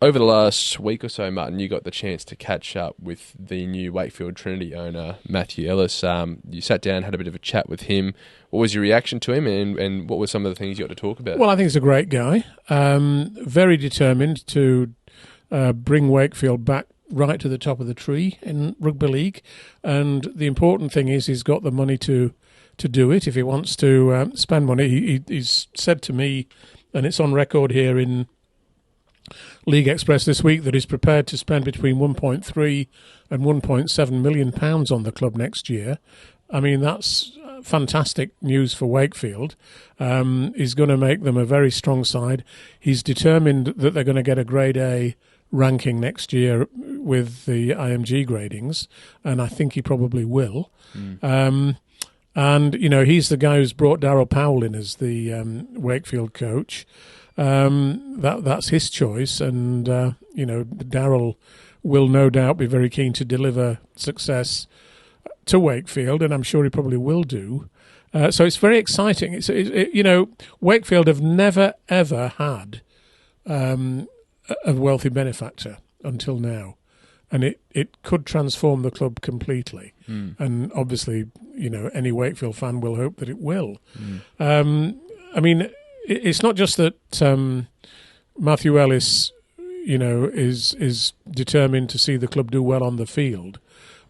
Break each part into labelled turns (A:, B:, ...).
A: Over the last week or so, Martyn, you got the chance to catch up with the new Wakefield Trinity owner, Matthew Ellis. You sat down, had a bit of a chat with him. What was your reaction to him, and what were some of the things you got to talk about?
B: Well, I think he's a great guy. Very determined to bring Wakefield back right to the top of the tree in rugby league. And the important thing is he's got the money to do it. If he wants to spend money, he's said to me, and it's on record here in League Express this week, that he's prepared to spend between 1.3 and 1.7 million pounds on the club next year. I mean, that's fantastic news for Wakefield. He's going to make them a very strong side. He's determined that they're going to get a Grade A ranking next year with the IMG gradings, and I think he probably will. And, you know, he's the guy who's brought Darryl Powell in as the Wakefield coach. That's his choice, and you know, Darryl will no doubt be very keen to deliver success to Wakefield, and I'm sure he probably will do. So it's very exciting. You know, Wakefield have never ever had a wealthy benefactor until now, and it could transform the club completely. And obviously, you know, any Wakefield fan will hope that it will. I mean, it's not just that Matthew Ellis, you know, is determined to see the club do well on the field,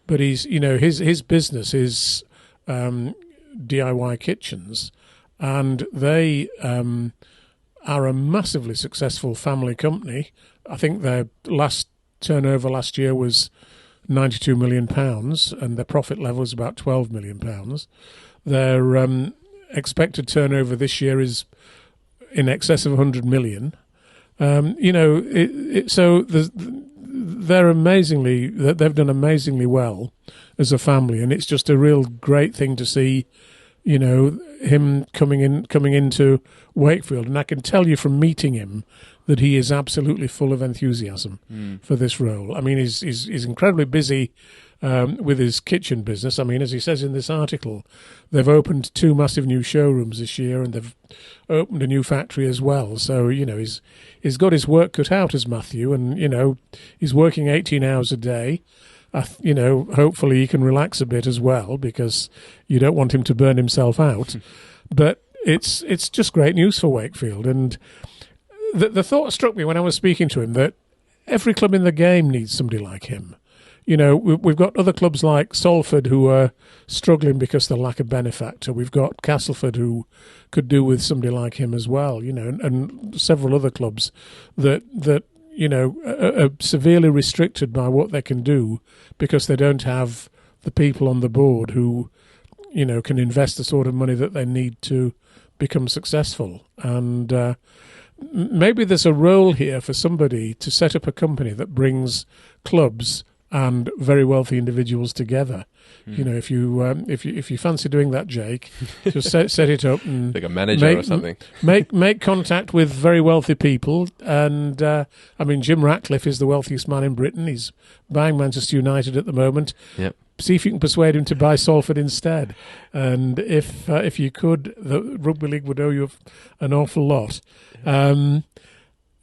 B: but he's, you know, his business is DIY kitchens, and they are a massively successful family company. I think their last turnover last year was £92 million, and their profit level is about £12 million. Their expected turnover this year is in excess of 100 million. You know, so they're they've done amazingly well as a family, and it's just a real great thing to see, you know, him coming into Wakefield. And I can tell you from meeting him that he is absolutely full of enthusiasm for this role. I mean, he's incredibly busy with his kitchen business. I mean, as he says in this article, they've opened 2 massive new showrooms this year, and they've opened a new factory as well. So, you know, he's got his work cut out as Matthew, and, you know, he's working 18 hours a day. You know, hopefully he can relax a bit as well, because you don't want him to burn himself out. But it's just great news for Wakefield. And the thought struck me when I was speaking to him that every club in the game needs somebody like him. You know, we've got other clubs like Salford who are struggling because of the lack of benefactor. We've got Castleford who could do with somebody like him as well, you know, and several other clubs that you know, are severely restricted by what they can do because they don't have the people on the board who, you know, can invest the sort of money that they need to become successful. And maybe there's a role here for somebody to set up a company that brings clubs and very wealthy individuals together. You know, if you fancy doing that, Jake, just set it up and
A: like a manager or something.
B: Make contact with very wealthy people, and I mean, Jim Ratcliffe is the wealthiest man in Britain. He's buying Manchester United at the moment. Yep. See if you can persuade him to buy Salford instead. And if you could, the rugby league would owe you an awful lot.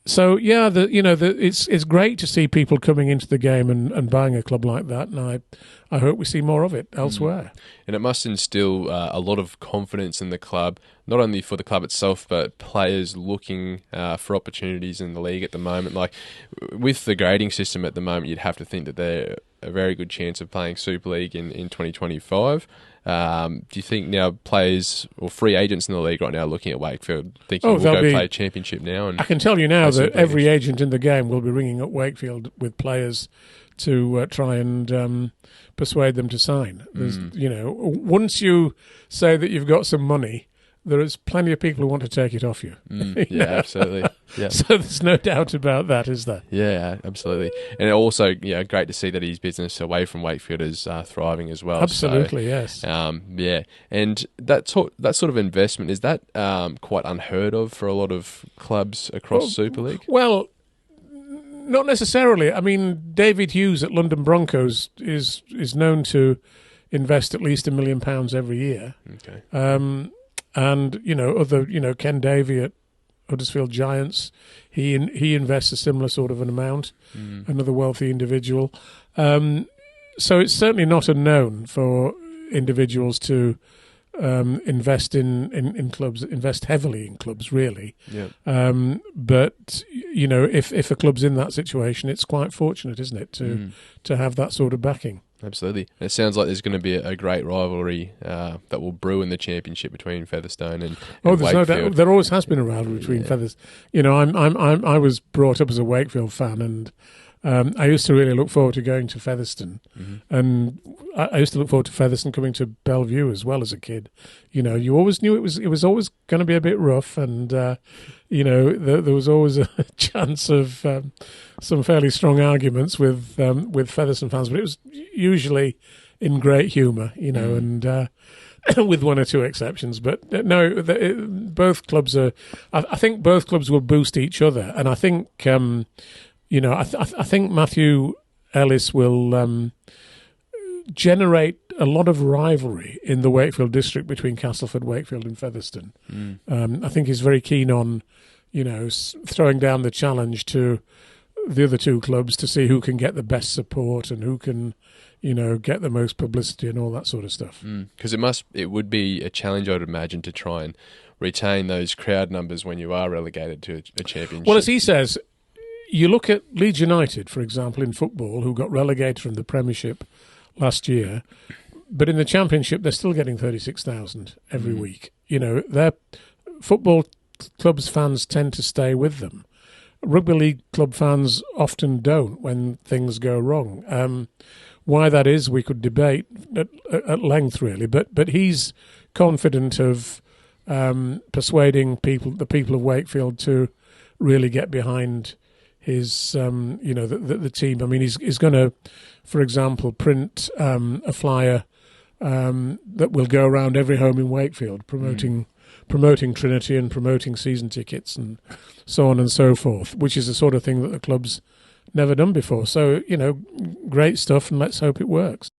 B: So yeah, it's great to see people coming into the game and buying a club like that, and I hope we see more of it elsewhere.
A: And it must instill a lot of confidence in the club, not only for the club itself, but players looking for opportunities in the league at the moment. Like with the grading system at the moment, you'd have to think that they're a very good chance of playing Super League in 2025. Do you think now players or free agents in the league right now are looking at Wakefield thinking we'll go play a championship now? And
B: I can tell you now that every agent in the game will be ringing up Wakefield with players to try and persuade them to sign. You know, once you say that you've got some money, there is plenty of people who want to take it off you.
A: Yeah, absolutely. Yeah.
B: So there's no doubt about that, is there?
A: Yeah, absolutely. And also, great to see that his business away from Wakefield is thriving as well.
B: Absolutely, so, yes.
A: Yeah, and that sort of investment, is that quite unheard of for a lot of clubs across Super League?
B: Well, not necessarily. I mean, David Hughes at London Broncos is known to invest at least £1 million every year.
A: Okay.
B: And, Ken Davey at Huddersfield Giants. He invests a similar sort of an amount. Another wealthy individual. So it's certainly not unknown for individuals to invest in clubs, invest heavily in clubs, really.
A: Yeah.
B: But if a club's in that situation, it's quite fortunate, isn't it, to have that sort of backing.
A: Absolutely. It sounds like there's going to be a great rivalry that will brew in the championship between Featherstone and
B: there's
A: Wakefield.
B: no doubt. There always has been a rivalry between Feathers. I was brought up as a Wakefield fan, and I used to really look forward to going to Featherstone, and I used to look forward to Featherstone coming to Bellevue as well as a kid. You always knew it was always going to be a bit rough, and there was always a chance of some fairly strong arguments with Featherstone fans, but it was usually in great humour, and with one or two exceptions. But no, both clubs are. I think both clubs will boost each other, and I think. I think Matthew Ellis will generate a lot of rivalry in the Wakefield district between Castleford, Wakefield and Featherstone. I think he's very keen on, throwing down the challenge to the other two clubs to see who can get the best support and who can, get the most publicity and all that sort of stuff.
A: Because it would be a challenge, I would imagine, to try and retain those crowd numbers when you are relegated to a championship.
B: Well, as he says, you look at Leeds United, for example, in football, who got relegated from the Premiership last year, but in the Championship, they're still getting 36,000 every week. Their football clubs' fans tend to stay with them. Rugby league club fans often don't when things go wrong. Why that is, we could debate at length, really. But he's confident of persuading the people of Wakefield to really get behind his, the team. I mean, he's going to, for example, print a flyer that will go around every home in Wakefield, promoting Trinity and promoting season tickets and so on and so forth, which is the sort of thing that the club's never done before. So, great stuff, and let's hope it works.